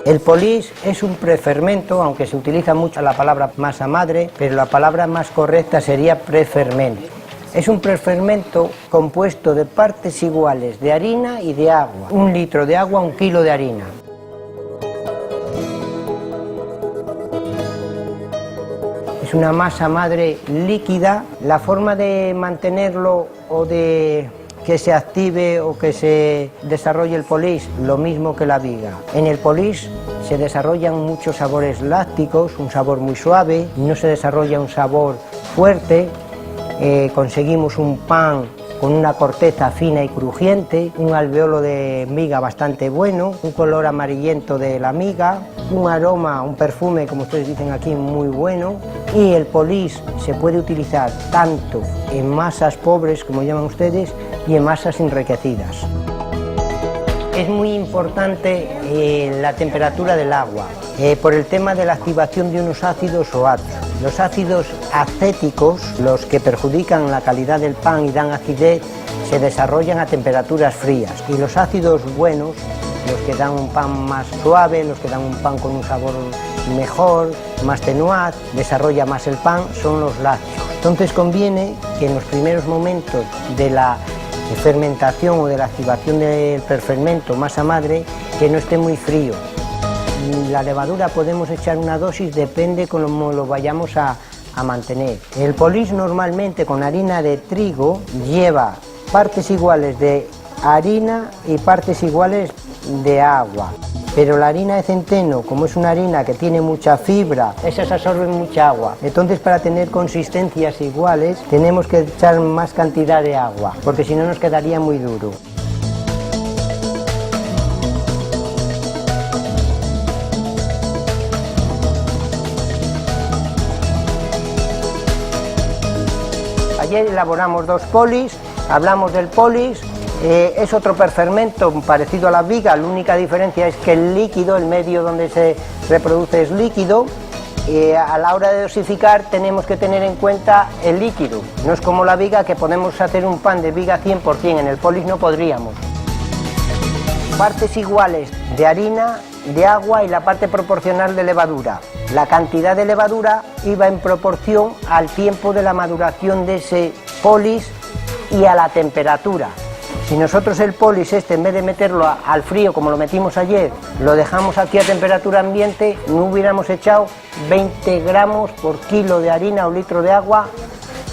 El polis es un prefermento, aunque se utiliza mucho la palabra masa madre, pero la palabra más correcta sería prefermento. Es un prefermento compuesto de partes iguales de harina y de agua. 1 litro de agua, 1 kilo de harina. Es una masa madre líquida. La forma de mantenerlo o de que se active o que se desarrolle el polis, lo mismo que la viga. En el polis se desarrollan muchos sabores lácticos, un sabor muy suave, no se desarrolla un sabor fuerte. Conseguimos un pan con una corteza fina y crujiente, un alveolo de miga bastante bueno, un color amarillento de la miga, un aroma, un perfume, como ustedes dicen aquí, muy bueno. Y el polis se puede utilizar tanto en masas pobres, como llaman ustedes, y en masas enriquecidas. Es muy importante la temperatura del agua, por el tema de la activación de unos ácidos o ácidos. Los ácidos acéticos, los que perjudican la calidad del pan y dan acidez, se desarrollan a temperaturas frías. Y los ácidos buenos, los que dan un pan más suave, los que dan un pan con un sabor mejor, más tenaz, desarrolla más el pan, son los lácticos. Entonces conviene que en los primeros momentos de la fermentación o de la activación del prefermento masa madre, que no esté muy frío. La levadura podemos echar una dosis, depende cómo lo vayamos a mantener. El polis normalmente con harina de trigo lleva partes iguales de harina y partes iguales de agua. Pero la harina de centeno, como es una harina que tiene mucha fibra, esas absorben mucha agua. Entonces, para tener consistencias iguales, tenemos que echar más cantidad de agua, porque si no nos quedaría muy duro. Ayer elaboramos 2 polis, hablamos del polis. Es otro prefermento parecido a la viga, la única diferencia es que el líquido, el medio donde se reproduce es líquido. A la hora de dosificar tenemos que tener en cuenta el líquido, no es como la viga que podemos hacer un pan de viga 100%, en el polis no podríamos. Partes iguales de harina, de agua y la parte proporcional de levadura. La cantidad de levadura iba en proporción al tiempo de la maduración de ese polis y a la temperatura. Si nosotros el polis en vez de meterlo al frío como lo metimos ayer, lo dejamos aquí a temperatura ambiente, no hubiéramos echado 20 gramos por kilo de harina o litro de agua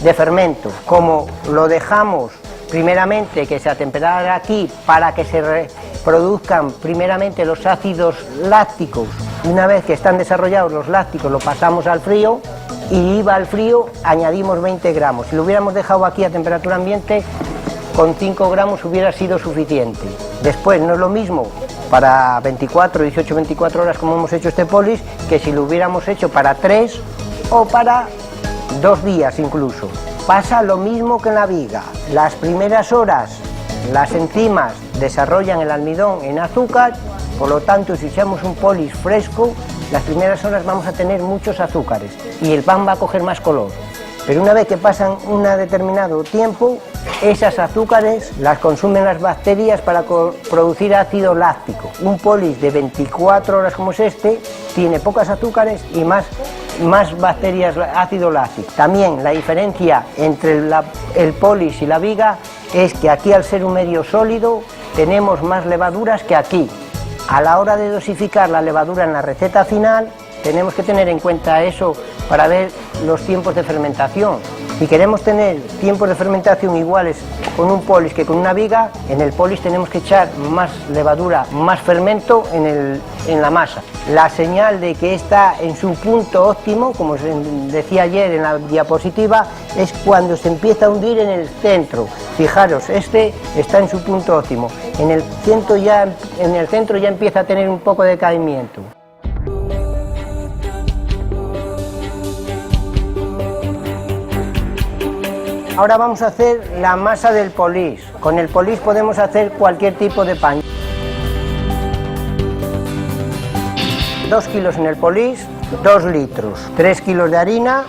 de fermento. Como lo dejamos primeramente que se atemperara aquí para que se produzcan primeramente los ácidos lácticos, una vez que están desarrollados los lácticos lo pasamos al frío y iba al frío añadimos 20 gramos. Si lo hubiéramos dejado aquí a temperatura ambiente, con 5 gramos hubiera sido suficiente. Después no es lo mismo para 18-24 horas como hemos hecho este polis, que si lo hubiéramos hecho para 3 o para 2 días incluso. Pasa lo mismo que en la viga. Las primeras horas las enzimas desarrollan el almidón en azúcar, por lo tanto si echamos un polis fresco, las primeras horas vamos a tener muchos azúcares y el pan va a coger más color. Pero una vez que pasan un determinado tiempo, esas azúcares las consumen las bacterias para producir ácido láctico. Un polis de 24 horas como es tiene pocas azúcares y más bacterias ácido láctico. También la diferencia entre el polis y la viga es que aquí, al ser un medio sólido, tenemos más levaduras que aquí. A la hora de dosificar la levadura en la receta final, tenemos que tener en cuenta eso para ver los tiempos de fermentación. Si queremos tener tiempos de fermentación iguales con un polis que con una viga, en el polis tenemos que echar más levadura, más fermento en la masa. La señal de que está en su punto óptimo, como os decía ayer en la diapositiva, es cuando se empieza a hundir en el centro. Fijaros, está en su punto óptimo. En el centro ya empieza a tener un poco de caimiento. Ahora vamos a hacer la masa del polis. Con el polis podemos hacer cualquier tipo de pan. 2 kilos en el polis, 2 litros, 3 kilos de harina,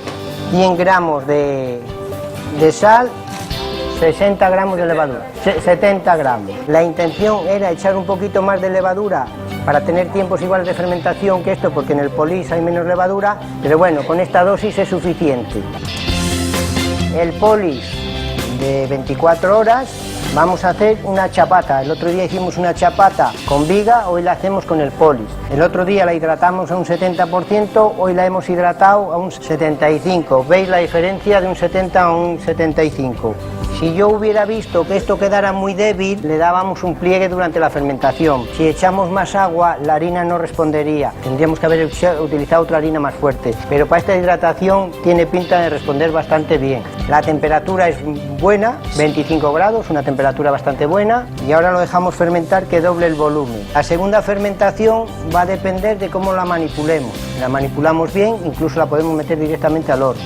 100 gramos de sal, 60 gramos de levadura, 70 gramos. La intención era echar un poquito más de levadura para tener tiempos iguales de fermentación que esto, porque en el polis hay menos levadura, pero bueno, con esta dosis es suficiente. El polis de 24 horas vamos a hacer una chapata. El otro día hicimos una chapata con viga, hoy la hacemos con el polis. El otro día la hidratamos a un 70%, hoy la hemos hidratado a un 75%. ¿Veis la diferencia de un 70 a un 75? Si yo hubiera visto que esto quedara muy débil, le dábamos un pliegue durante la fermentación. Si echamos más agua, la harina no respondería. Tendríamos que haber utilizado otra harina más fuerte. Pero para esta hidratación tiene pinta de responder bastante bien. La temperatura es buena, 25 grados, una temperatura bastante buena. Y ahora lo dejamos fermentar que doble el volumen. La segunda fermentación va a depender de cómo la manipulemos. Si la manipulamos bien, incluso la podemos meter directamente al horno.